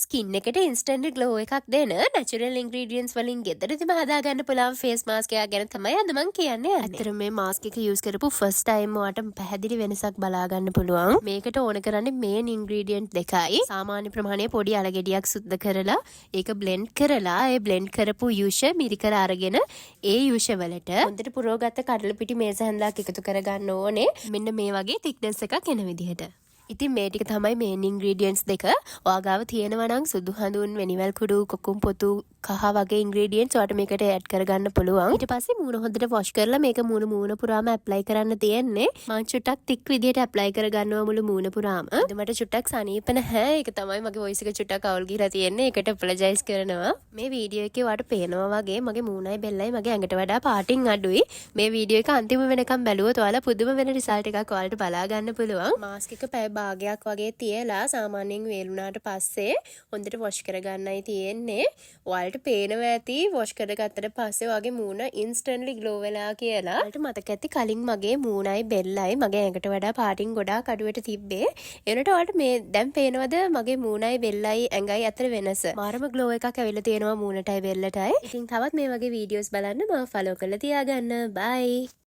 Skin එකට instant glow එකක් දෙන නැචරල් ඉන්ග්‍රීඩියන්ට්ස් වලින් ගෙදරදිම හදාගන්න පුළුවන් ෆේස් මාස්ක් එකක් ගැන තමයි අද මම කියන්නේ. ඇත්තටම මේ මාස්ක් එක යූස් කරපු ෆස්ට් ටයිම් ඔයාලට පැහැදිලි වෙනසක් බලා ගන්න පුළුවන්. මේකට ඕන කරන්නේ මේන් ඉන්ග්‍රීඩියන්ට් දෙකයි. සාමාන්‍ය ප්‍රමාණය පොඩි අලගෙඩියක් සුද්ධ කරලා ඒක බ්ලෙන්ඩ් කරලා ඒ බ්ලෙන්ඩ් කරපු යූෂ මිරිකර අරගෙන ඒ යූෂ වලට හොඳට පුරවගත්ත කඩල පිටි මේස හැන්දක් එකතු කරගන්න ඕනේ. මෙන්න මේ වගේ thickness එකක් එන විදිහට. ඉතින් මේ ටික තමයි මේන් ඉන්ග්‍රීඩියන්ට්ස් දෙක. ඔයාගාව තියෙනවා නම් සුදු හඳුන්, වෙනිවැල් කුඩු, කොකුම් පොතු, කහ වගේ ඉන්ග්‍රීඩියන්ට්ස් ඔයාලට මේකට ඇඩ් කරගන්න පුළුවන්. ඊට පස්සේ මූණ හොඳට වොෂ් කරලා මේක මූණ පුරාම ඇප්ලයි කරන්න තියෙන්නේ. මම චුට්ටක් තික් විදියට ඇප්ලයි කරගන්නවා මුළු මූණ පුරාම. අද මට චුට්ටක් සනීප නැහැ. ඒක තමයි මගේ වොයිස් එක චුට්ටක් අවුල් ගිහලා තියෙන්නේ. ඒකට අපොලොජයිස් කරනවා. මේ වීඩියෝ එකේ ඔයාලට පේනවා වගේ මගේ මූණයි බෙල්ලයි මගේ ඇඟට වඩා පාටින් අඩුයි. මේ වීඩියෝ එක අන්තිම වෙනකම් බැලුවොත් ඔයාලා පුදුම වෙන රිසල්ට් එකක් ඔයාලට බලා ගන්න පුළුවන්. මාස්ක් එක පැය භාගයක් වගේ තියලා සාමාන්‍යයෙන් වේලුණාට පස්සේ හොඳට වොෂ් කරගන්නයි තියෙන්නේ. ඔයාලට පේනවා ඇති වොෂ් කරගත්තට පස්සේ ඔයාගේ මූණ ඉන්ස්ටන්ට්ලි ග්ලෝ වෙලා කියලා. ඔයාලට මතක ඇති කලින් මගේ මූණයි බෙල්ලයි මගේ ඇඟට වඩා පාටින් ගොඩාක් අඩුවට තිබ්බේ. ඒනට ඔයාලට මේ දැන් පේනවද මගේ මූණයි බෙල්ලයි ඇඟයි අතර වෙනස? මාරම ග්ලෝ එකක් ඇවිල්ලා තියෙනවා මූණටයි බෙල්ලටයි. ඉතින් තවත් මේ වගේ වීඩියෝස් බලන්න මාව ෆලෝ කරලා තියාගන්න. බයි.